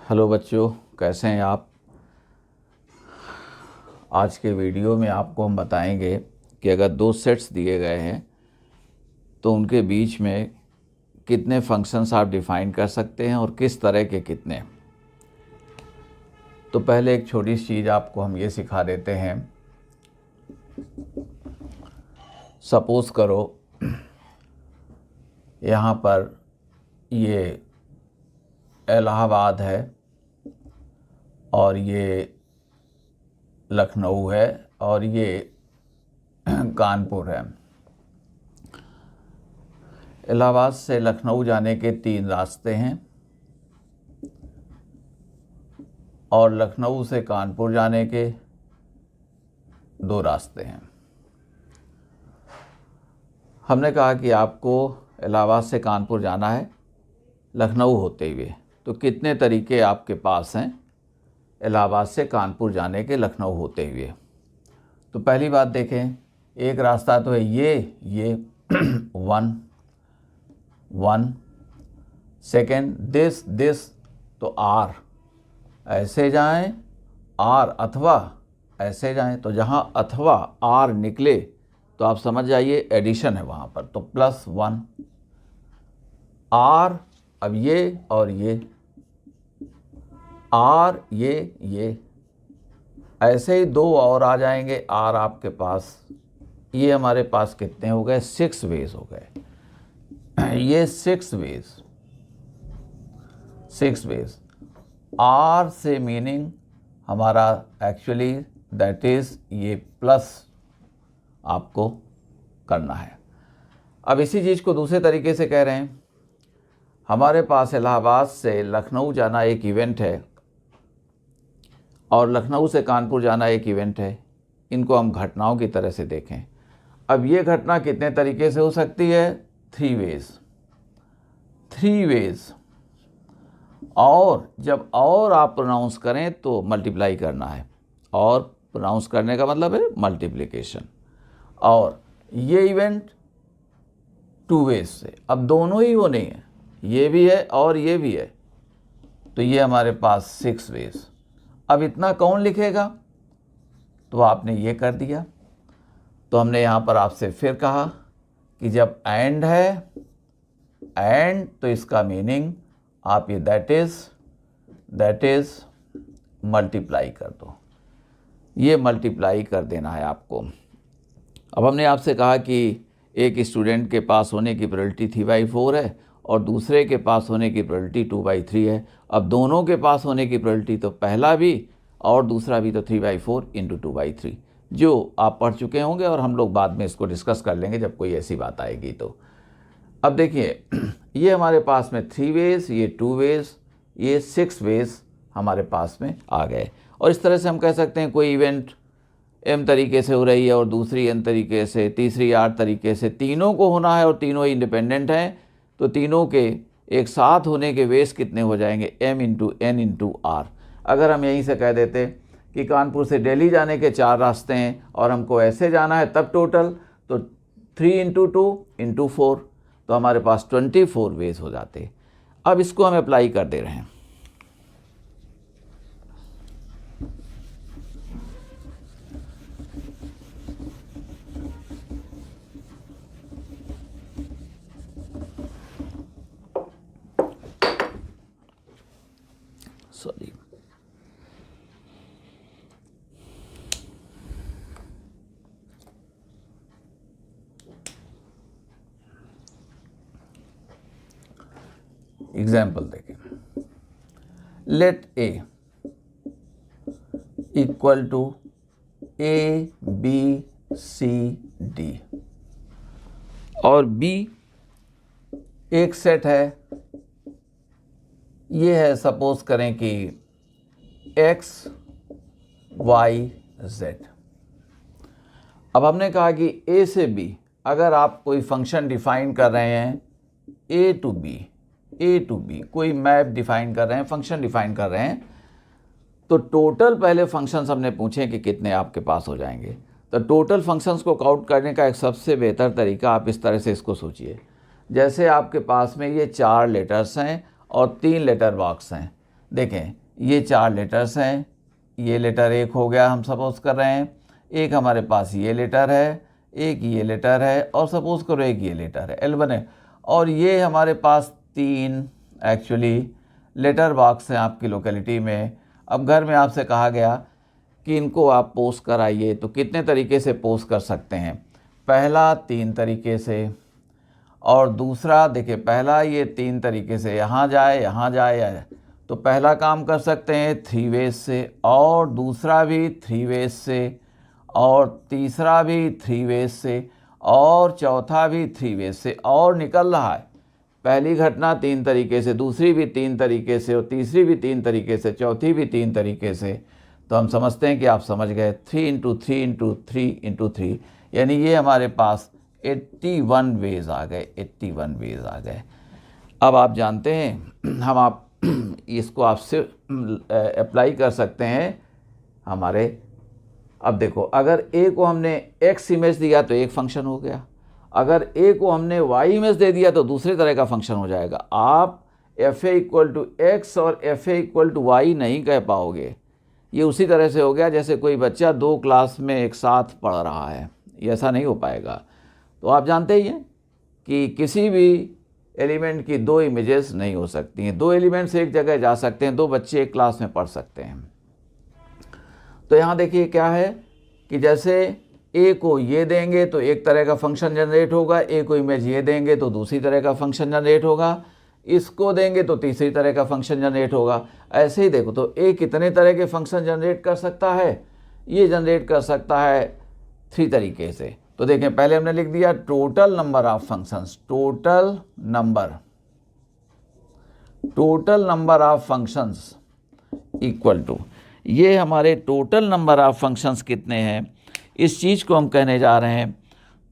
Hello बच्चों, कैसे हैं आप। आज के वीडियो में आपको हम बताएंगे कि अगर दो सेट्स दिए गए हैं तो उनके बीच में कितने फंक्शंस आप डिफ़ाइन कर सकते हैं और किस तरह के कितने। तो पहले एक छोटी सी चीज़ आपको हम ये सिखा देते हैं। सपोज़ करो यहाँ पर ये इलाहाबाद है और ये लखनऊ है और ये कानपुर है। इलाहाबाद से लखनऊ जाने के 3 रास्ते हैं और लखनऊ से कानपुर जाने के 2 रास्ते हैं। हमने कहा कि आपको इलाहाबाद से कानपुर जाना है लखनऊ होते हुए, तो कितने तरीके आपके पास हैं इलाहाबाद से कानपुर जाने के लखनऊ होते हुए। तो पहली बात देखें, एक रास्ता तो है ये 1 सेकेंड दिस तो आर ऐसे जाएं, आर अथवा ऐसे जाएं। तो जहाँ अथवा आर निकले तो आप समझ जाइए एडिशन है वहाँ पर, तो +1 आर। अब ये और ये आर, ये ऐसे ही 2 और आ जाएंगे आर आपके पास। ये हमारे पास कितने हो गए? 6 वेज हो गए। ये 6 वेज आर से मीनिंग हमारा एक्चुअली दैट इज़ ये प्लस आपको करना है। अब इसी चीज़ को दूसरे तरीके से कह रहे हैं। हमारे पास इलाहाबाद से लखनऊ जाना एक इवेंट है और लखनऊ से कानपुर जाना एक इवेंट है। इनको हम घटनाओं की तरह से देखें। अब ये घटना कितने तरीके से हो सकती है? 3 वेज। और जब और आप प्रोनाउंस करें तो मल्टीप्लाई करना है, और प्रोनाउंस करने का मतलब है मल्टीप्लिकेशन। और ये इवेंट 2 वेज से, अब दोनों ही वो नहीं है, ये भी है और ये भी है, तो ये हमारे पास 6 वेज। अब इतना कौन लिखेगा? तो आपने ये कर दिया। तो हमने यहाँ पर आपसे फिर कहा कि जब एंड है, एंड, तो इसका मीनिंग आप ये दैट इज़ मल्टीप्लाई कर दो। ये मल्टीप्लाई कर देना है आपको। अब हमने आपसे कहा कि एक स्टूडेंट के पास होने की प्रोबेबिलिटी 3/4 है और दूसरे के पास होने की प्रोबेबिलिटी 2/3 है। अब दोनों के पास होने की प्रोबेबिलिटी तो पहला भी और दूसरा भी, तो 3/4 × 2/3, जो आप पढ़ चुके होंगे और हम लोग बाद में इसको डिस्कस कर लेंगे जब कोई ऐसी बात आएगी। तो अब देखिए, ये हमारे पास में 3 वेज, ये 2 वेज, ये 6 वेज हमारे पास में आ गए। और इस तरह से हम कह सकते हैं कोई इवेंट m तरीके से हो रही है और दूसरी n तरीके से, तीसरी r तरीके से, तीनों को होना है और तीनों ही इंडिपेंडेंट हैं, तो तीनों के एक साथ होने के वेज कितने हो जाएंगे? m × n × r। अगर हम यहीं से कह देते कि कानपुर से दिल्ली जाने के 4 रास्ते हैं और हमको ऐसे जाना है, तब टोटल तो 3 × 2 × 4, तो हमारे पास 24 वेज हो जाते। अब इसको हम अप्लाई कर दे रहे हैं। सॉरी, एग्जाम्पल देखें। Let A equal to ABCD और B एक सेट है। ये है, सपोज करें कि XYZ। अब हमने कहा कि A से B अगर आप कोई फंक्शन डिफाइन कर रहे हैं, A to B कोई मैप डिफाइन कर रहे हैं, फंक्शन डिफाइन कर रहे हैं, तो टोटल पहले फंक्शंस हमने पूछे कि कितने आपके पास हो जाएंगे। तो टोटल फंक्शंस को काउंट करने का एक सबसे बेहतर तरीका, आप इस तरह से इसको सोचिए, जैसे आपके पास में ये 4 लेटर्स हैं और 3 लेटर बॉक्स हैं। देखें ये 4 लेटर्स हैं, ये लेटर एक हो गया, हम सपोज कर रहे हैं, एक हमारे पास ये लेटर है, एक ये लेटर है, और सपोज करो एक ये लेटर है, L1 है, और ये हमारे पास 3 एक्चुअली लेटर बॉक्स हैं आपकी लोकेलिटी में। अब घर में आपसे कहा गया कि इनको आप पोस्ट कराइए, तो कितने तरीके से पोस्ट कर सकते हैं? पहला 3 तरीके से, और दूसरा देखिए पहला ये 3 तरीके से यहाँ जाए, यहाँ जाए, तो पहला काम कर सकते हैं 3 वेज से, और दूसरा भी 3 वेज से, और तीसरा भी 3 वेज से, और चौथा भी 3 वेज से, और निकल रहा है पहली घटना 3 तरीके से, दूसरी भी 3 तरीके से, और तीसरी भी 3 तरीके से, चौथी भी 3 तरीके से। तो हम समझते हैं कि आप समझ गए 3 × 3 × 3 × 3, यानी ये हमारे पास 81 वेज आ गए, 81 वेज आ गए। अब आप जानते हैं हम आप इसको आपसे अप्लाई कर सकते हैं हमारे। अब देखो अगर ए को हमने एक्स इमेज दिया तो एक फंक्शन हो गया, अगर ए को हमने वाई इमेज दे दिया तो दूसरे तरह का फंक्शन हो जाएगा। आप F A equal to X और F A equal to Y नहीं कह पाओगे। ये उसी तरह से हो गया जैसे कोई बच्चा 2 क्लास में एक साथ पढ़ रहा है, ये ऐसा नहीं हो पाएगा। तो आप जानते ही हैं कि किसी भी एलिमेंट की 2 इमेजेस नहीं हो सकती हैं, 2 एलिमेंट्स एक जगह जा सकते हैं, 2 बच्चे एक क्लास में पढ़ सकते हैं। तो यहाँ देखिए क्या है कि जैसे ए को ये देंगे तो एक तरह का फंक्शन जनरेट होगा, ए को इमेज ये देंगे तो दूसरी तरह का फंक्शन जनरेट होगा, इसको देंगे तो तीसरी तरह का फंक्शन जनरेट होगा। ऐसे ही देखो तो ए कितने तरह के फंक्शन जनरेट कर सकता है? ये जनरेट कर सकता है 3 तरीके से। तो देखें पहले हमने लिख दिया total number of functions, total number of functions equal to, ये हमारे टोटल नंबर ऑफ फंक्शंस कितने हैं इस चीज़ को हम कहने जा रहे हैं।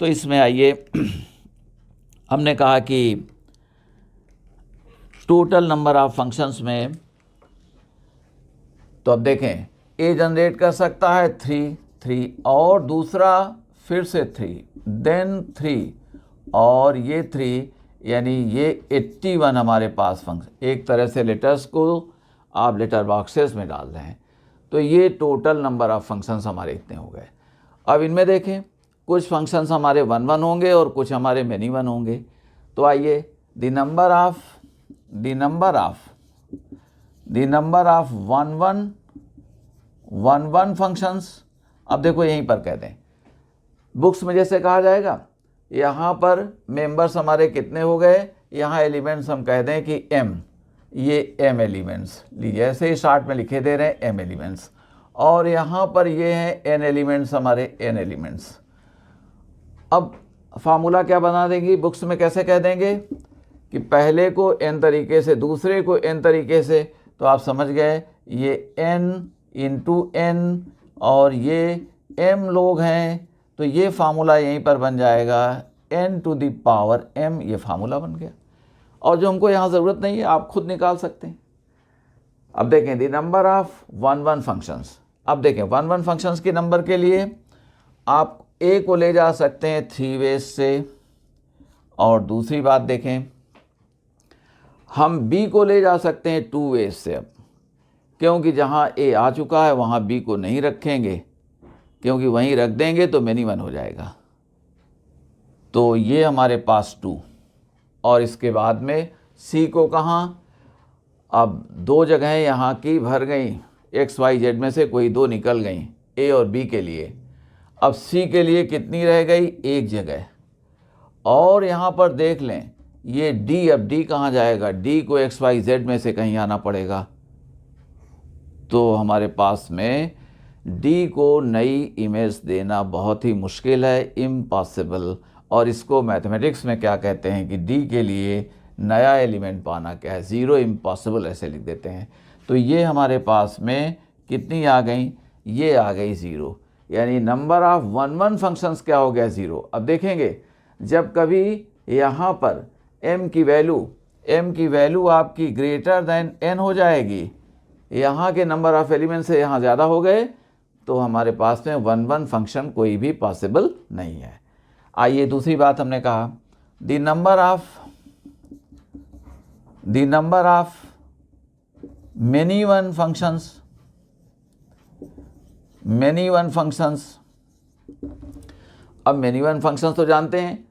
तो इसमें आइए हमने कहा कि टोटल नंबर ऑफ फंक्शंस में, तो अब देखें ए जनरेट कर सकता है 3 और दूसरा फिर से 3 देन 3 और ये 3, यानी ये 81 हमारे पास फंक्शन। एक तरह से लेटर्स को आप लेटर बॉक्सेस में डाल रहे हैं। तो ये टोटल नंबर ऑफ फंक्शंस हमारे इतने हो गए। अब इनमें देखें कुछ फंक्शंस हमारे 1 1 होंगे और कुछ हमारे मैनी 1 होंगे। तो आइए द नंबर ऑफ 1 1 फंक्शंस, अब देखो यहीं पर कह दें बुक्स में जैसे कहा जाएगा, यहाँ पर मेंबर्स हमारे कितने हो गए, यहाँ एलिमेंट्स हम कह दें कि m, ये m एलिमेंट्स लीजिए, ऐसे ही शार्ट में लिखे दे रहे हैं m एलिमेंट्स, और यहाँ पर ये हैं n एलिमेंट्स, हमारे n एलिमेंट्स। अब फार्मूला क्या बना देंगे बुक्स में, कैसे कह देंगे कि पहले को n तरीके से, दूसरे को n तरीके से, तो आप समझ गए ये n इंटू n और ये m लोग हैं, तो ये फार्मूला यहीं पर बन जाएगा n to the power m, ये फार्मूला बन गया। और जो हमको यहाँ ज़रूरत नहीं है आप खुद निकाल सकते हैं। अब देखें द नंबर ऑफ 1 1 फंक्शंस, अब देखें 1 1 फंक्शंस के नंबर के लिए आप a को ले जा सकते हैं 3 वेज से, और दूसरी बात देखें हम b को ले जा सकते हैं 2 वेज से। अब क्योंकि जहाँ a आ चुका है वहाँ b को नहीं रखेंगे, क्योंकि वहीं रख देंगे तो मैनी 1 हो जाएगा। तो ये हमारे पास 2, और इसके बाद में c को कहाँ, अब 2 जगहें यहाँ की भर गई, x y z में से कोई 2 निकल गई a और b के लिए। अब c के लिए कितनी रह गई, 1 जगह। और यहाँ पर देख लें ये d, अब d कहाँ जाएगा, d को x y z में से कहीं आना पड़ेगा। तो हमारे पास में d को नई इमेज देना बहुत ही मुश्किल है, इम्पॉसिबल। और इसको मैथमेटिक्स में क्या कहते हैं कि d के लिए नया एलिमेंट पाना क्या है, 0, इम्पॉसिबल ऐसे लिख देते हैं। तो ये हमारे पास में कितनी आ गई, ये आ गई 0, यानी नंबर ऑफ 1 1 फंक्शंस क्या हो गया, 0। अब देखेंगे जब कभी यहाँ पर m की वैल्यू आपकी ग्रेटर दैन n हो जाएगी, यहाँ के नंबर ऑफ एलिमेंट से यहाँ ज़्यादा हो गए, तो हमारे पास में 1 1 फंक्शन कोई भी पॉसिबल नहीं है। आइए दूसरी बात हमने कहा the many one functions, many one functions। अब many one functions तो जानते हैं,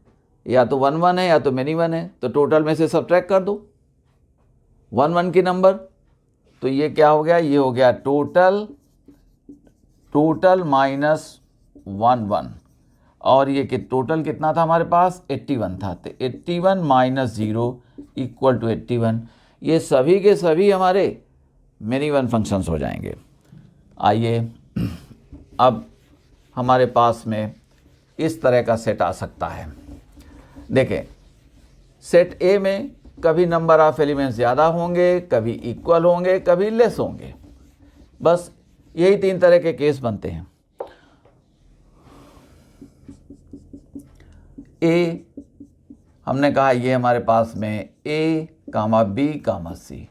या तो 1 1 है या तो many one है, तो टोटल में से सब्ट्रैक्ट कर दो 1 1 की नंबर, तो ये क्या हो गया, ये हो गया टोटल माइनस 1 1, और ये कि टोटल कितना था हमारे पास 81 था, तो 81 माइनस 0 इक्वल टू 81। ये सभी के सभी हमारे मेनी वन फंक्शंस हो जाएंगे। आइए अब हमारे पास में इस तरह का सेट आ सकता है। देखें, सेट ए में कभी नंबर ऑफ एलिमेंट्स ज़्यादा होंगे, कभी इक्वल होंगे, कभी लेस होंगे, बस यही 3 तरह के केस बनते हैं। ए हमने कहा ये हमारे पास में ए कामा बी कामा सी,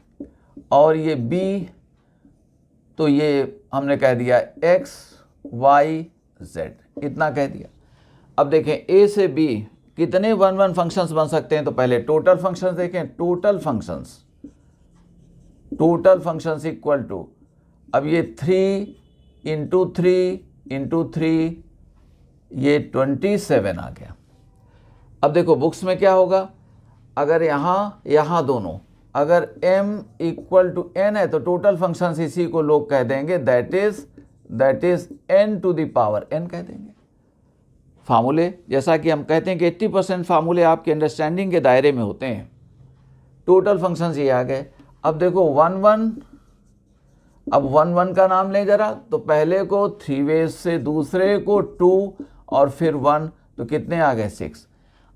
और ये बी तो ये हमने कह दिया एक्स वाई जेड, इतना कह दिया। अब देखें ए से बी कितने 1 1 फंक्शंस बन सकते हैं, तो पहले टोटल फंक्शंस देखें। टोटल फंक्शंस इक्वल टू, अब ये 3 इंटू 3 ये 27 आ गया। अब देखो बुक्स में क्या होगा, अगर यहाँ दोनों अगर m इक्वल टू n है तो टोटल फंक्शंस इसी को लोग कह देंगे that is n to the power n कह देंगे। फार्मूले, जैसा कि हम कहते हैं कि 80% फार्मूले आपके अंडरस्टैंडिंग के दायरे में होते हैं। टोटल फंक्शंस ये आ गए। अब देखो 1 1, अब 1 1 का नाम लें जरा, तो पहले को 3 वेज से, दूसरे को 2 और फिर 1, तो कितने आ गए 6।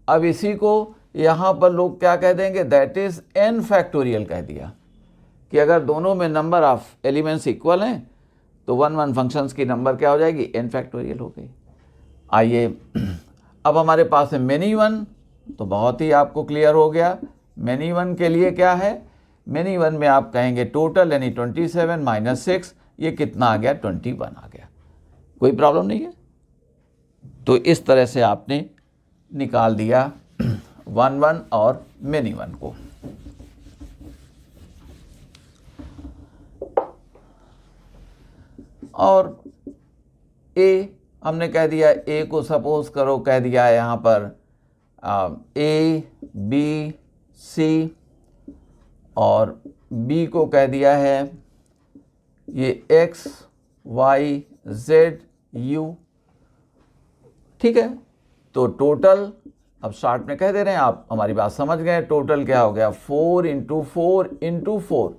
अब इसी को यहाँ पर लोग क्या कह देंगे, दैट इज n फैक्टोरियल कह दिया, कि अगर दोनों में नंबर ऑफ एलिमेंट्स इक्वल हैं तो 1 1 फंक्शंस की नंबर क्या हो जाएगी, n फैक्टोरियल हो गई। आइए अब हमारे पास है मेनी वन, तो बहुत ही आपको क्लियर हो गया। मेनी वन के लिए क्या है, मेनी वन में आप कहेंगे टोटल यानी 27 माइनस 6, ये कितना आ गया 21 आ गया, कोई प्रॉब्लम नहीं है। तो इस तरह से आपने निकाल दिया 1 1 और मेनी वन को। और ए हमने कह दिया, ए को सपोज करो कह दिया है यहाँ पर ए बी सी, और बी को कह दिया है ये एक्स वाई जेड यू, ठीक है। तो टोटल अब शॉर्ट में कह दे रहे हैं, आप हमारी बात समझ गए। टोटल क्या हो गया 4 इंटू 4।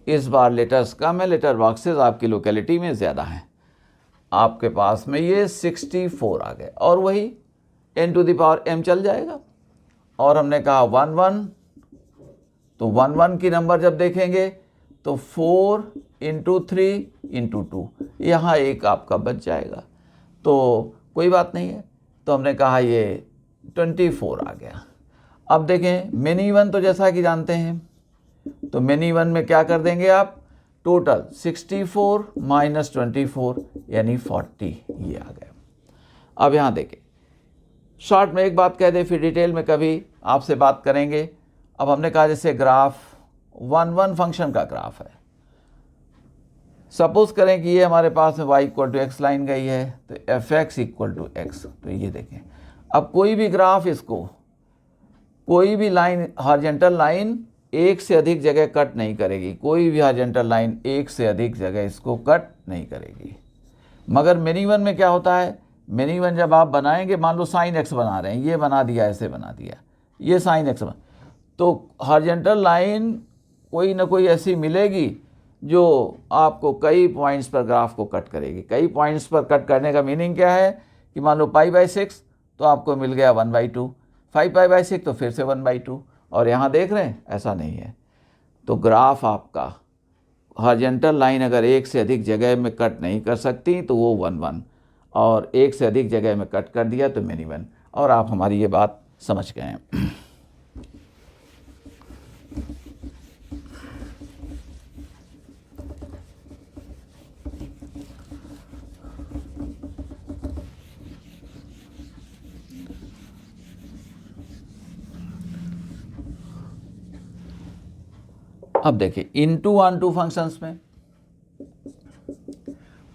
इस बार लेटर्स कम है, लेटर बॉक्सेस आपकी लोकेलिटी में ज़्यादा हैं, आपके पास में ये 64 आ गए, और वही n to the power m चल जाएगा। और हमने कहा 1 1, तो 1 1 की नंबर जब देखेंगे तो 4 इंटू 3 इंटू 2, यहाँ एक आपका बच जाएगा, तो कोई बात नहीं है। तो हमने कहा ये 24 आ गया। अब देखें मेनी वन, तो जैसा कि जानते हैं, तो मेनी वन में क्या कर देंगे आप, टोटल 64 माइनस 24 यानी 40, ये आ गया। अब यहाँ देखें, शॉर्ट में एक बात कह दे, फिर डिटेल में कभी आपसे बात करेंगे। अब हमने कहा जैसे ग्राफ 1 1 फंक्शन का ग्राफ है, सपोज करें कि ये हमारे पास में y equal to X line गई है, तो F X equal to X. तो ये देखें, अब कोई भी ग्राफ इसको, कोई भी लाइन हॉरिजॉन्टल लाइन एक से अधिक जगह कट नहीं करेगी, कोई भी हॉरिजॉन्टल लाइन एक से अधिक जगह इसको कट नहीं करेगी। मगर मेनी वन में क्या होता है, मेनी वन जब आप बनाएंगे, मान लो साइन एक्स बना रहे हैं, ये बना दिया, ऐसे बना दिया, ये साइन एक्स बना, तो हॉरिजॉन्टल लाइन कोई ना कोई ऐसी मिलेगी जो आपको कई पॉइंट्स पर ग्राफ को कट करेगी। कई पॉइंट्स पर कट करने का मीनिंग क्या है कि मान लो π/6 तो आपको मिल गया 1/2, 5π/6 तो फिर से 1/2, और यहाँ देख रहे हैं ऐसा नहीं है। तो ग्राफ आपका हॉरिजॉन्टल लाइन अगर एक से अधिक जगह में कट नहीं कर सकती तो वो 1 1, और एक से अधिक जगह में कट कर दिया तो मेनी वन। और आप हमारी ये बात समझ गए हैं। अब देखिए इनटू ऑन टू फंक्शंस में,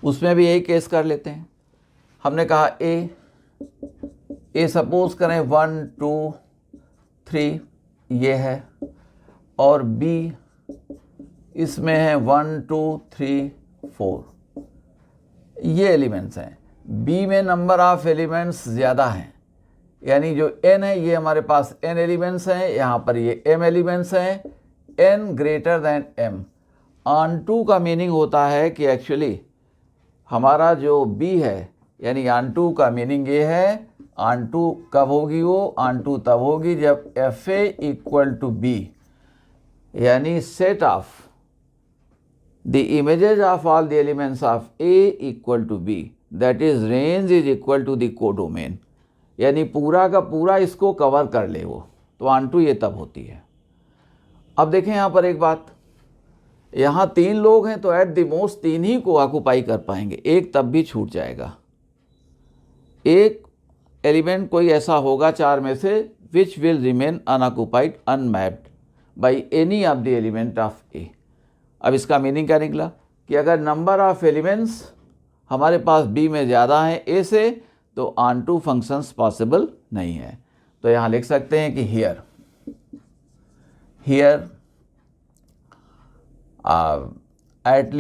उसमें भी यही केस कर लेते हैं। हमने कहा ए सपोज करें 1 2 3 ये है, और बी इसमें है 1 2 3 4 ये एलिमेंट्स हैं। बी में नंबर ऑफ एलिमेंट्स ज़्यादा हैं, यानी जो n है ये हमारे पास n एलिमेंट्स हैं, यहाँ पर ये m एलिमेंट्स हैं, n greater than m। Onto का मीनिंग होता है कि एक्चुअली हमारा जो b है, यानी ऑन टू का मीनिंग ये है, ऑन टू कब होगी वो, ऑन टू तब होगी जब fa इक्वल टू b, यानी set of the images of all the elements of A equal to B, that is range is equal to the codomain, यानी पूरा का पूरा इसको कवर कर ले वो, तो ऑन टू ये तब होती है। अब देखें यहाँ पर एक बात, यहाँ 3 लोग हैं तो एट द मोस्ट 3 ही को ऑक्यूपाई कर पाएंगे, एक तब भी छूट जाएगा। एक एलिमेंट कोई ऐसा होगा 4 में से which will remain unoccupied unmapped by any of the element of A. अब इसका मीनिंग क्या निकला कि अगर नंबर ऑफ एलिमेंट्स हमारे पास बी में ज़्यादा हैं ए से, तो ऑन टू फंक्शंस पॉसिबल नहीं है। तो यहाँ लिख सकते हैं कि here at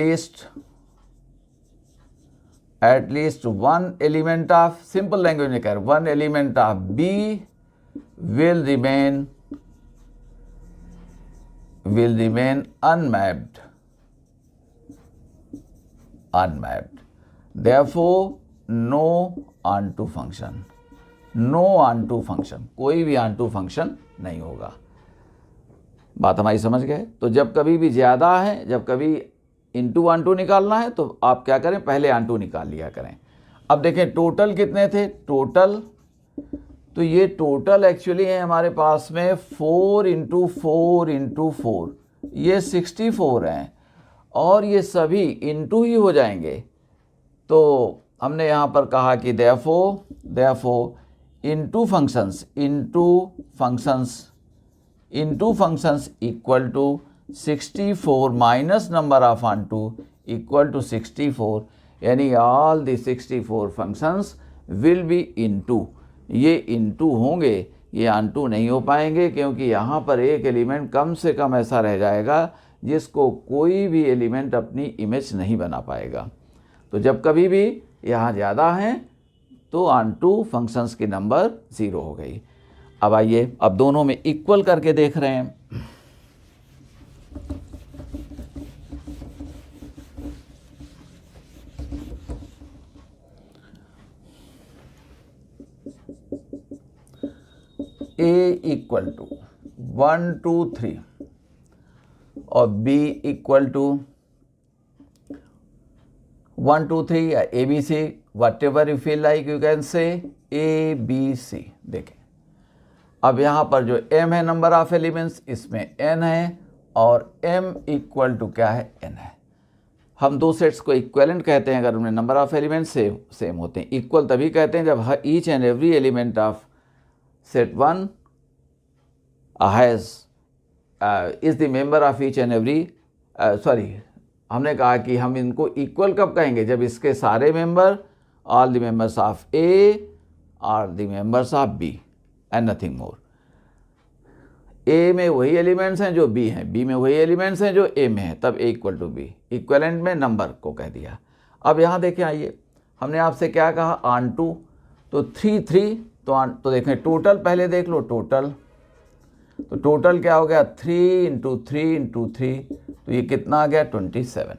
least one element of, simple language में कह रहे, one element of B will remain unmapped, therefore no onto function, no onto function, कोई भी onto function नहीं होगा। बात हमारी समझ गए। तो जब कभी भी ज़्यादा है, जब कभी इंटू onto निकालना है तो आप क्या करें, पहले onto निकाल लिया करें। अब देखें टोटल कितने थे, टोटल तो ये टोटल एक्चुअली है हमारे पास में 4 इंटू 4 इंटू 4, ये 64 हैं, और ये सभी इंटू ही हो जाएंगे। तो हमने यहाँ पर कहा कि therefore into functions equal to 64 minus number of onto equal to 64, यानी all the 64 functions will be into. ये इंटू होंगे, ये ऑनटू नहीं हो पाएंगे, क्योंकि यहाँ पर एक एलिमेंट कम से कम ऐसा रह जाएगा जिसको कोई भी एलिमेंट अपनी इमेज नहीं बना पाएगा। तो जब कभी भी यहाँ ज़्यादा हैं तो ऑनटू फंक्शंस की नंबर 0 हो गई। अब आइए, अब दोनों में इक्वल करके देख रहे हैं। A इक्वल टू 1 2 3 और B इक्वल टू 1 2 3 या ABC, whatever you feel like you can say ABC। देखें अब यहाँ पर जो M है नंबर ऑफ एलिमेंट्स, इसमें N है, और M इक्वल टू क्या है, N है। हम दो सेट्स को इक्वलेंट कहते हैं अगर उनमें नंबर ऑफ एलिमेंट्स सेम होते हैं। इक्वल तभी कहते हैं जब each and every element of set 1 is the member of each and every हमने कहा कि हम इनको इक्वल कब कहेंगे, जब इसके सारे member all the members of A are the members of B and nothing more। A में वही एलिमेंट्स हैं जो B हैं, B में वही एलिमेंट्स हैं जो A में हैं, तब A equal to B, equivalent में नंबर को कह दिया। अब यहाँ देखें, आइए हमने आपसे क्या कहा, ऑन टू, तो 3 3 तो देखें टोटल पहले देख लो, तो टोटल क्या हो गया, 3 इंटू 3 इंटू 3, तो ये कितना आ गया, 27।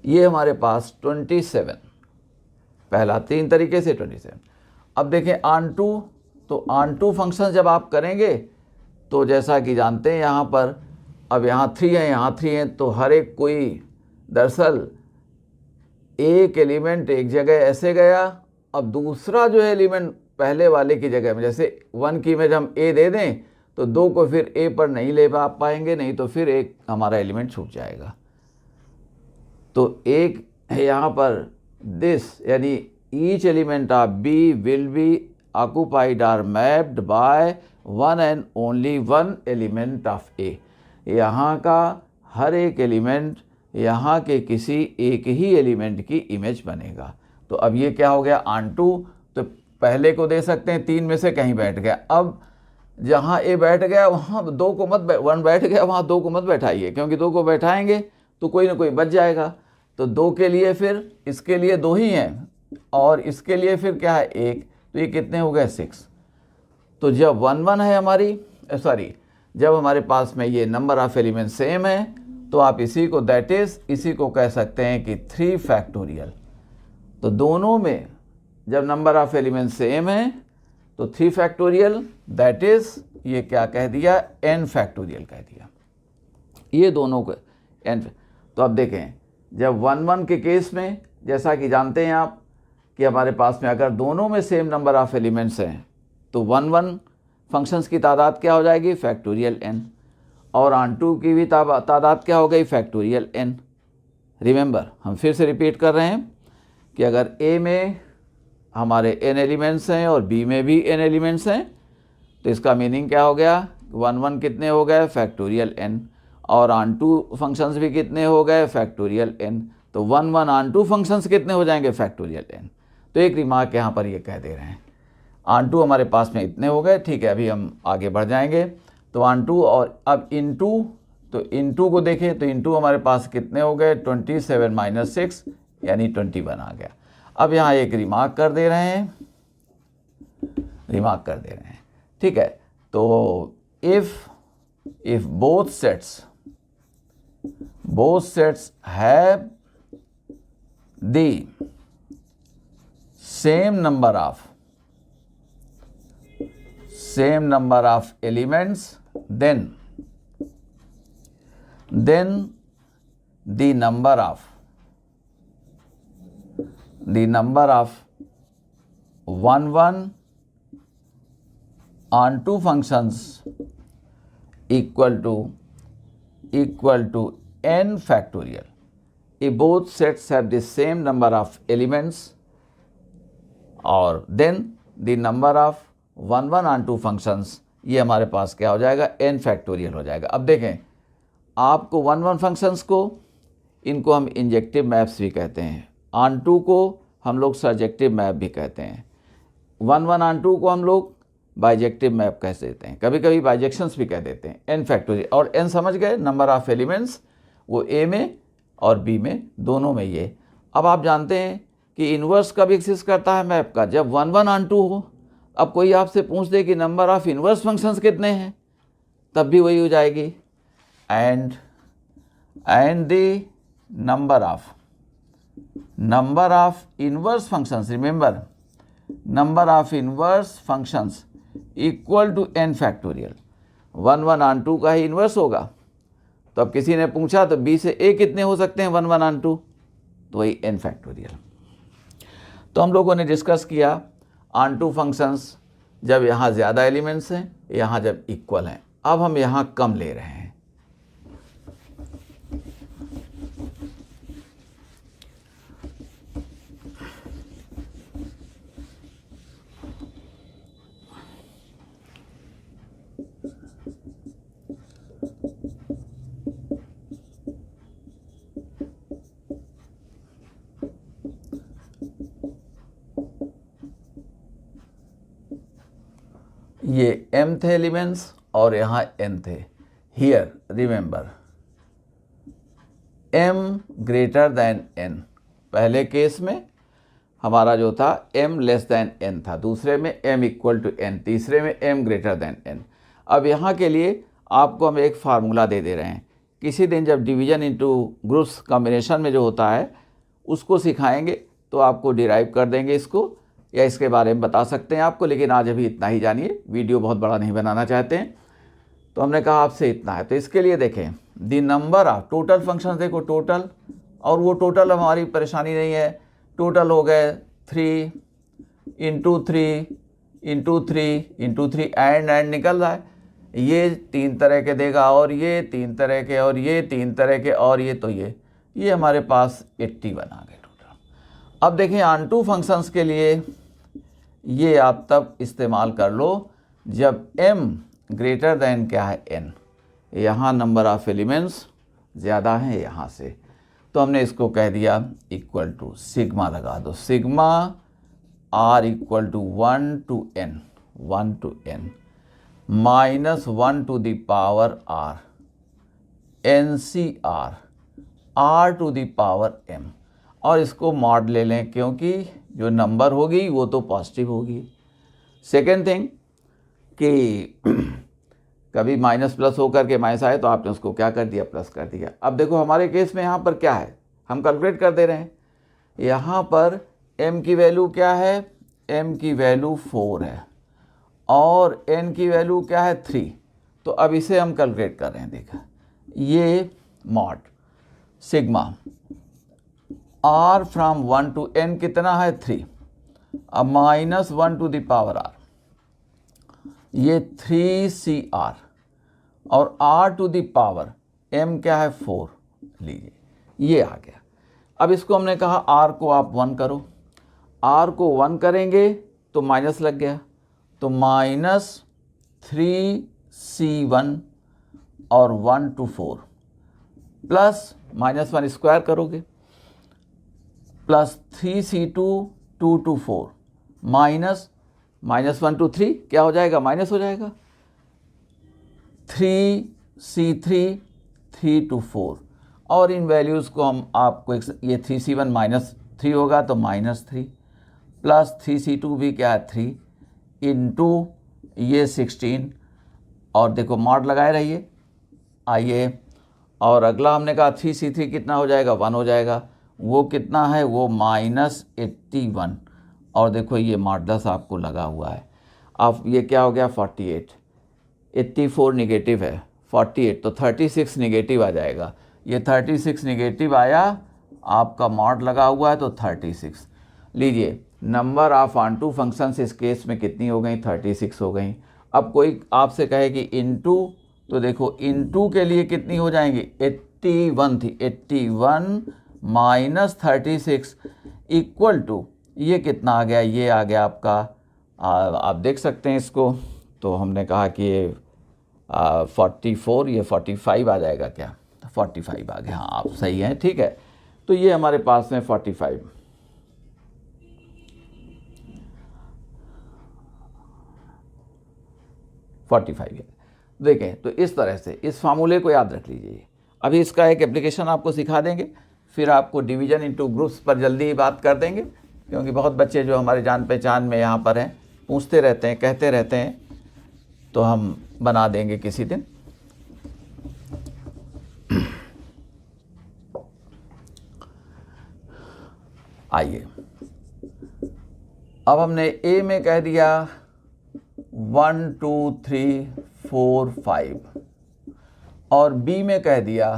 ये हमारे पास 27 पहला, 3 तरीके से 27। अब देखें ऑन टू, तो ऑन टू फंक्शन जब आप करेंगे तो जैसा कि जानते हैं यहाँ पर, अब यहाँ 3 है, यहाँ 3 है, तो हर एक कोई दरअसल एक एलिमेंट एक जगह ऐसे गया, अब दूसरा जो है एलिमेंट पहले वाले की जगह में, जैसे 1 की इमेज हम A दे दें तो 2 को फिर A पर नहीं ले पाएंगे, नहीं तो फिर एक हमारा एलिमेंट छूट जाएगा। तो एक है यहाँ पर दिस, यानी each element of B will be occupied or mapped by one and only one element of A। यहाँ का हर एक एलिमेंट यहाँ के किसी एक ही एलिमेंट की इमेज बनेगा। तो अब ये क्या हो गया, ऑन-टू, तो पहले को दे सकते हैं 3 में से कहीं बैठ गया। अब जहाँ ए बैठ गया वहाँ 2 को मत, 1 बैठ गया वहाँ 2 को मत बैठाइए, क्योंकि 2 को बैठाएंगे तो कोई ना कोई बच जाएगा। तो 2 के लिए फिर इसके लिए 2 ही हैं और इसके लिए फिर क्या है 1, तो ये कितने हो गए 6। तो जब 1 1 है हमारी, जब हमारे पास में ये नंबर ऑफ एलिमेंट सेम है तो आप इसी को दैट इज़ इसी को कह सकते हैं कि 3 फैक्टोरियल। तो दोनों में जब नंबर ऑफ एलिमेंट सेम है तो 3 फैक्टोरियल, दैट इज़ ये क्या कह दिया, n फैक्टोरियल कह दिया, ये दोनों को n। तो अब देखें जब 1 1 के केस में जैसा कि जानते हैं आप कि हमारे पास में अगर दोनों में सेम नंबर ऑफ एलिमेंट्स हैं तो 1 1 फंक्शंस की तादाद क्या हो जाएगी, फैक्टोरियल n, और ऑन-टू की भी तादाद क्या हो गई, फैक्टोरियल n। रिमेंबर, हम फिर से रिपीट कर रहे हैं कि अगर a में हमारे n एलिमेंट्स हैं और b में भी n एलिमेंट्स हैं तो इसका मीनिंग क्या हो गया, 1 1 कितने हो गए, फैक्टोरियल n, और ऑन-टू फंक्शंस भी कितने हो गए, फैक्टोरियल n। तो 1 1 ऑन-टू फंक्शंस कितने हो जाएंगे, फैक्टोरियल n। तो एक रिमार्क यहाँ पर ये कह दे रहे हैं, ऑन-टू हमारे पास में इतने हो गए, ठीक है, अभी हम आगे बढ़ जाएंगे। तो ऑन-टू और अब इनटू, तो इनटू को देखें तो इनटू हमारे पास कितने हो गए, 27 - 6 यानी 21 आ गया। अब यहाँ एक रिमार्क कर दे रहे हैं, ठीक है। तो if both sets have the same number of elements then the number of 1 1 on-to functions equal to n factorial if both sets have the same number of elements, और then the number of 1 1 on-to functions, ये हमारे पास क्या हो जाएगा, n factorial हो जाएगा। अब देखें आपको 1 1 फंक्शंस को, इनको हम इंजेक्टिव मैप्स भी कहते हैं, ऑन-टू को हम लोग सर्जेक्टिव मैप भी कहते हैं, 1 1 ऑन-टू को हम लोग बाइजेक्टिव मैप कह देते हैं, कभी कभी बाइजेक्शंस भी कह देते हैं, n फैक्टोरियल। और n समझ गए, नंबर ऑफ एलिमेंट्स वो a में और b में दोनों में ये। अब आप जानते हैं कि इन्वर्स कब एग्जिस्ट करता है मैप का, जब 1 1 ऑन-टू हो। अब कोई आपसे पूछ दे कि नंबर ऑफ इन्वर्स फंक्शंस कितने हैं, तब भी वही हो जाएगी, and the number of inverse functions, remember number of inverse functions equal to n factorial. 1 1 onto का ही इन्वर्स होगा। तो अब किसी ने पूछा तो b से a कितने हो सकते हैं 1 1 ऑन-टू, तो वही n फैक्टोरियल। तो हम लोगों ने डिस्कस किया ऑन-टू फंक्शंस जब यहाँ ज़्यादा एलिमेंट्स हैं, यहाँ जब इक्वल हैं। अब हम यहाँ कम ले रहे हैं। ये m थे एलिमेंट्स और यहाँ n थे। Here remember m greater than n, पहले केस में हमारा जो था m लेस दैन n था, दूसरे में m इक्वल टू n, तीसरे में m ग्रेटर दैन n। अब यहाँ के लिए आपको हम एक फार्मूला दे रहे हैं, किसी दिन जब डिवीजन इनटू ग्रुप्स कॉम्बिनेशन में जो होता है उसको सिखाएंगे तो आपको डिराइव कर देंगे इसको, या इसके बारे में बता सकते हैं आपको, लेकिन आज अभी इतना ही जानिए, वीडियो बहुत बड़ा नहीं बनाना चाहते हैं। तो हमने कहा आपसे इतना है। तो इसके लिए देखें the number of total functions, देखो टोटल, और वो टोटल हमारी परेशानी नहीं है, टोटल हो गए 3 इंटू 3 इंटू 3 इंटू 3 एंड निकल रहा है, ये 3 तरह के देगा और ये 3 तरह के और ये 3 तरह के और ये, तो ये हमारे पास 81 आ गए टोटल। अब देखें ऑन-टू फंक्शंस के लिए ये आप तब इस्तेमाल कर लो जब m ग्रेटर दैन क्या है n, यहाँ नंबर ऑफ एलिमेंट्स ज़्यादा हैं यहाँ से, तो हमने इसको कह दिया इक्वल टू सिग्मा लगा दो, sigma r equal to 1 to n minus 1 to the power r NCR r to the power m, और इसको मॉड ले लें क्योंकि जो नंबर होगी वो तो पॉजिटिव होगी। सेकेंड थिंग कि कभी माइनस प्लस होकर के माइनस आए तो आपने उसको क्या कर दिया, प्लस कर दिया। अब देखो हमारे केस में यहाँ पर क्या है, हम कैलकुलेट कर दे रहे हैं। यहाँ पर m की वैल्यू क्या है, m की वैल्यू 4 है और n की वैल्यू क्या है 3। तो अब इसे हम कैलकुलेट कर रहे हैं। देखा ये mod sigma r from 1 to n कितना है 3, अब minus 1 to the power r, ये 3CR और r to the power m क्या है 4, लीजिए ये आ गया। अब इसको हमने कहा r को आप 1 करो, r को 1 करेंगे तो माइनस लग गया, तो माइनस 3C1 और 1 to 4 प्लस माइनस 1 स्क्वायर करोगे plus 3C2 2 to 4 minus 1 to 3 क्या हो जाएगा, माइनस हो जाएगा, 3C3 3 to 4, और इन वैल्यूज़ को हम आपको ये 3C1 माइनस 3 होगा तो माइनस 3 प्लस 3C2 भी क्या है 3 इंटू ये 16, और देखो मॉड लगाए रहिए। आइए, और अगला हमने कहा 3C3 कितना हो जाएगा, 1 हो जाएगा, वो कितना है, वो माइनस 81, और देखो ये मॉडलस आपको लगा हुआ है। अब ये क्या हो गया 48, 84 निगेटिव है 48, तो 36 निगेटिव आ जाएगा। ये 36 निगेटिव आया, आपका मॉड लगा हुआ है तो 36। लीजिए नंबर ऑफ ऑनटू फंक्शंस इस केस में कितनी हो गई, 36 हो गई। अब कोई आपसे कहे कि इनटू, तो देखो इनटू के लिए कितनी हो जाएंगी, 81 थी, 81 माइनस 36 इक्वल टू ये कितना आ गया, ये आ गया आपका आप देख सकते हैं इसको, तो हमने कहा कि ये 44, ये 45 आ जाएगा क्या, 45 आ गया। हाँ आप सही हैं, ठीक है। तो ये हमारे पास में 45 है। देखें तो इस तरह से इस फार्मूले को याद रख लीजिए। अभी इसका एक एप्लीकेशन आपको सिखा देंगे, फिर आपको डिवीज़न इनटू ग्रुप्स पर जल्दी ही बात कर देंगे, क्योंकि बहुत बच्चे जो हमारे जान पहचान में यहाँ पर हैं पूछते रहते हैं, कहते रहते हैं, तो हम बना देंगे किसी दिन। आइए, अब हमने ए में कह दिया 1 2 3 4 5 और बी में कह दिया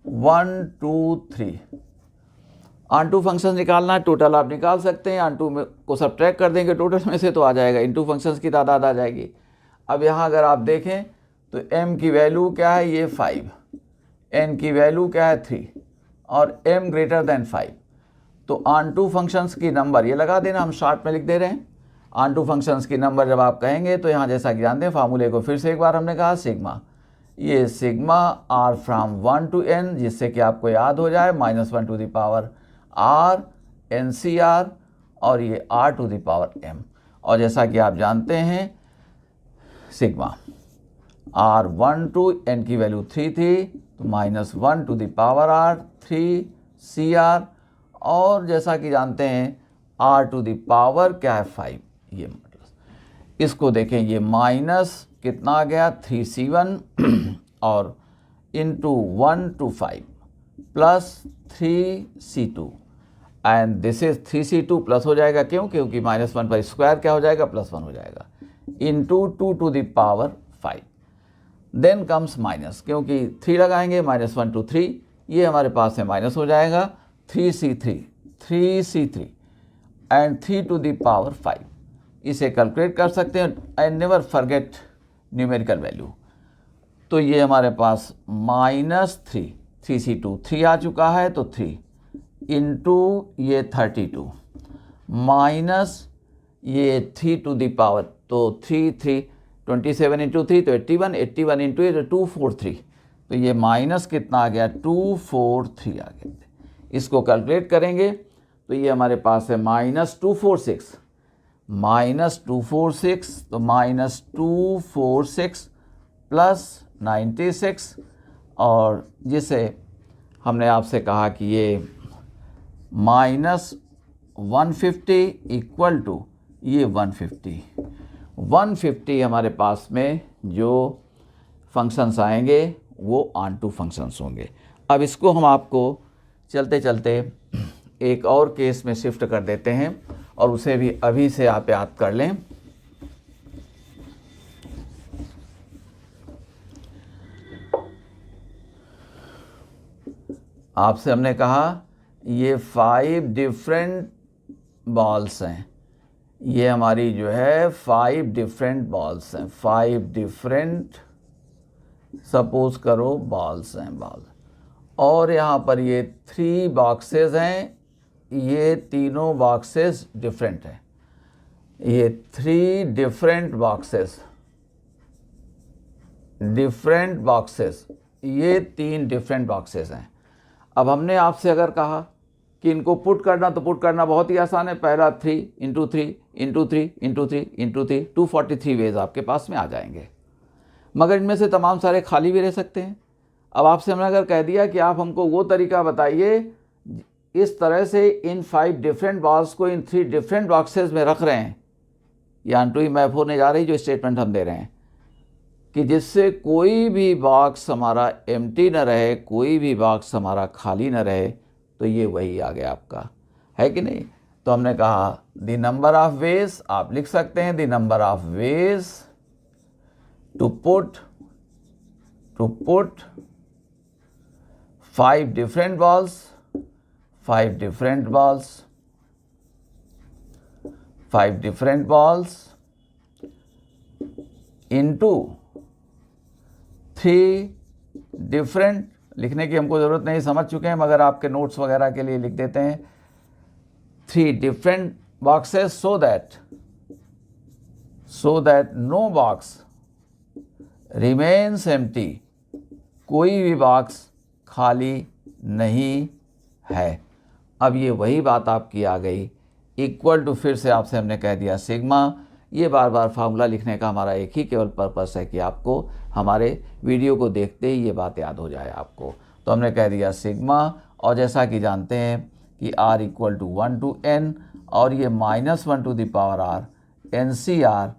1 2 3। ऑनटू फंक्शन निकालना है, टोटल आप निकाल सकते हैं, ऑनटू में को सब्ट्रैक्ट कर देंगे टोटल में से तो आ जाएगा, इनटू फंक्शंस की तादाद आ जाएगी। अब यहाँ अगर आप देखें तो m की वैल्यू क्या है, ये 5, n की वैल्यू क्या है 3 और m ग्रेटर देन 5। तो ऑनटू फंक्शंस की नंबर ये लगा देना, हम शॉर्ट में लिख दे रहे हैं। ऑनटू फंक्शंस की नंबर जब आप कहेंगे तो यहाँ जैसा कि जानते हैं फार्मूले को फिर से एक बार हमने कहा सिग्मा, ये sigma r from 1 to n, जिससे कि आपको याद हो जाए -1 to the power r NCR और ये r to the power m। और जैसा कि आप जानते हैं सिग्मा r 1 to n की वैल्यू 3 थी, तो -1 to the power r 3 CR, और जैसा कि जानते हैं r to the पावर क्या है 5। ये मतलब इसको देखें, ये माइनस कितना आ गया 3C1 और into 1 to 5 plus 3C2 and this is 3C2 plus हो जाएगा, क्यों, क्योंकि -1 पर स्क्वायर क्या हो जाएगा, +1 हो जाएगा, into 2 to the power 5। Then comes minus, क्योंकि 3 लगाएंगे -1 to 3, ये हमारे पास में माइनस हो जाएगा 3C3 and 3 to the power 5। इसे कैलकुलेट कर सकते हैं and never forget numerical value. तो ये हमारे पास -3 3C2 3 आ चुका है, तो 3 इंटू ये 32 माइनस ये 3 to the पावर, तो 3 3 27 इंटू 3 तो 81, 81 इंटू 8 तो 243, तो ये माइनस कितना आ गया, 243 आ गया। इसको कैलकुलेट करेंगे तो ये हमारे पास है -246, -246, तो -246 प्लस 96, और जिसे हमने आपसे कहा कि ये -150 इक्वल टू ये 150 हमारे पास में जो फंक्शंस आएंगे वो ऑन-टू फंक्शंस होंगे। अब इसको हम आपको चलते चलते एक और केस में शिफ्ट कर देते हैं और उसे भी अभी से आप याद कर लें। आपसे हमने कहा ये 5 डिफरेंट बॉल्स हैं, ये हमारी जो है 5 डिफरेंट बॉल्स हैं, 5 डिफरेंट सपोज करो बॉल्स हैं बॉल, और यहाँ पर ये 3 बॉक्सेस हैं, ये तीनों बॉक्सेस डिफरेंट हैं, ये 3 डिफरेंट बॉक्सेस, ये 3 डिफरेंट बॉक्सेस हैं। अब हमने आपसे अगर कहा कि इनको पुट करना, तो पुट करना बहुत ही आसान है, पहला 3 into 3 into 3 into 3 into 3, 243 ways आपके पास में आ जाएंगे, मगर इनमें से तमाम सारे खाली भी रह सकते हैं। अब आपसे हमने अगर कह दिया कि आप हमको वो तरीका बताइए इस तरह से इन 5 डिफरेंट बॉल्स को इन 3 डिफरेंट बॉक्सेस में रख रहे हैं, या ऑन टू ही मैप होने जा रही जो स्टेटमेंट हम दे रहे हैं, कि जिससे कोई भी बॉक्स हमारा एम्प्टी न रहे, कोई भी बॉक्स हमारा खाली न रहे, तो ये वही आ गया आपका, है कि नहीं। तो हमने कहा द नंबर ऑफ वेज, आप लिख सकते हैं the number of ways to put 5 different balls, 5 different balls into 3 different, लिखने की हमको ज़रूरत नहीं, समझ चुके हैं, मगर आपके नोट्स वगैरह के लिए लिख देते हैं 3 different boxes so that no box remains empty, कोई भी बॉक्स खाली नहीं है। अब ये वही बात आपकी आ गई, इक्वल टू, फिर से आपसे हमने कह दिया सिग्मा। ये बार बार फार्मूला लिखने का हमारा एक ही केवल पर्पस है कि आपको हमारे वीडियो को देखते ही ये बात याद हो जाए आपको। तो हमने कह दिया सिग्मा, और जैसा कि जानते हैं कि r equal to 1 to n, और ये -1 to the power r NCR,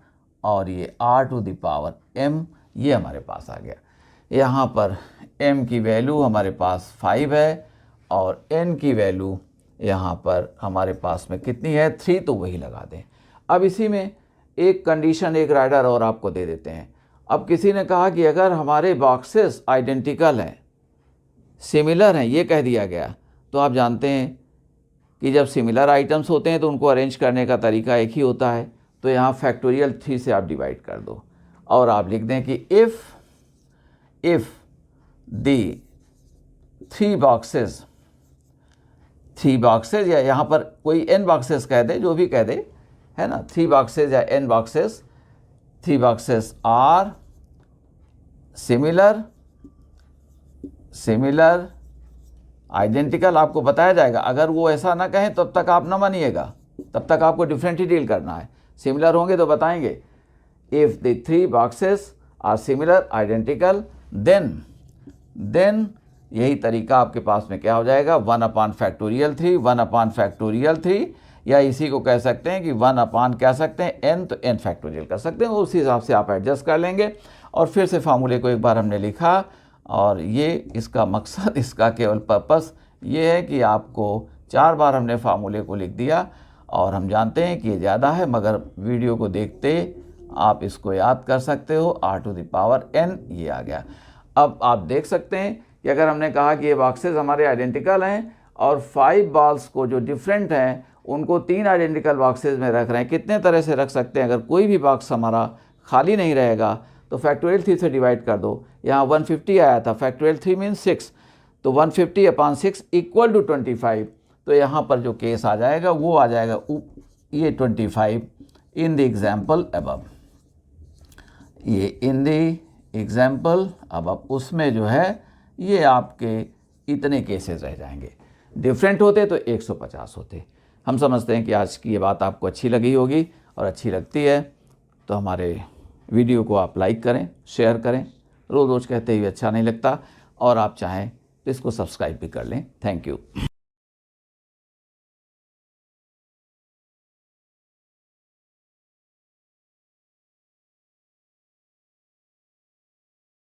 और ये r to the power m, ये हमारे पास आ गया। यहाँ पर m की वैल्यू हमारे पास 5 है और n की वैल्यू यहाँ पर हमारे पास में कितनी है, 3, तो वही लगा दें। अब इसी में एक कंडीशन, एक राइडर और आपको दे देते हैं। अब किसी ने कहा कि अगर हमारे बॉक्सेस आइडेंटिकल हैं, सिमिलर हैं, ये कह दिया गया, तो आप जानते हैं कि जब सिमिलर आइटम्स होते हैं तो उनको अरेंज करने का तरीका एक ही होता है। तो यहाँ फैक्टोरियल 3 से आप डिवाइड कर दो और आप लिख दें कि इफ़ दी 3 बॉक्सेस, या यहाँ पर कोई n बॉक्सेस कह दे, जो भी कह दे, है ना, 3 बॉक्सेस या n boxes, 3 boxes are similar identical, आपको बताया जाएगा। अगर वो ऐसा ना कहें तब तक आप ना मानिएगा, तब तक आपको डिफरेंट ही डील करना है। सिमिलर होंगे तो बताएंगे। If the 3 boxes are similar identical, then यही तरीका आपके पास में क्या हो जाएगा, 1/3, 1/3, या इसी को कह सकते हैं कि 1/ कह सकते हैं n, तो n फैक्टोरियल कर सकते हैं। उसी हिसाब से आप एडजस्ट कर लेंगे। और फिर से फार्मूले को एक बार हमने लिखा, और ये इसका मकसद, इसका केवल पर्पस ये है कि आपको 4 बार हमने फार्मूले को लिख दिया, और हम जानते हैं कि ये ज़्यादा है, मगर वीडियो को देखते आप इसको याद कर सकते हो। r to the power n, ये आ गया। अब आप देख सकते हैं कि अगर हमने कहा कि ये बॉक्सेस हमारे आइडेंटिकल हैं और 5 बॉल्स को जो डिफरेंट हैं उनको 3 आइडेंटिकल बॉक्सेस में रख रहे हैं, कितने तरह से रख सकते हैं। अगर कोई भी बॉक्स हमारा खाली नहीं रहेगा तो फैक्टोरियल 3 से डिवाइड कर दो। यहाँ 150 आया था, फैक्टोरियल 3 मीन्स 6, तो 150/6 इक्वल टू 25। तो यहाँ पर जो केस आ जाएगा वो आ जाएगा ये 25 इन द एग्जाम्पल अबव। ये इन दी एग्जाम्पल, अब आप उसमें जो है ये आपके इतने केसेस रह जाएंगे। डिफरेंट होते तो 150 होते। हम समझते हैं कि आज की ये बात आपको अच्छी लगी होगी, और अच्छी लगती है तो हमारे वीडियो को आप लाइक करें, शेयर करें। रोज़ रोज़ कहते हुए अच्छा नहीं लगता, और आप चाहें तो इसको सब्सक्राइब भी कर लें। Thank you.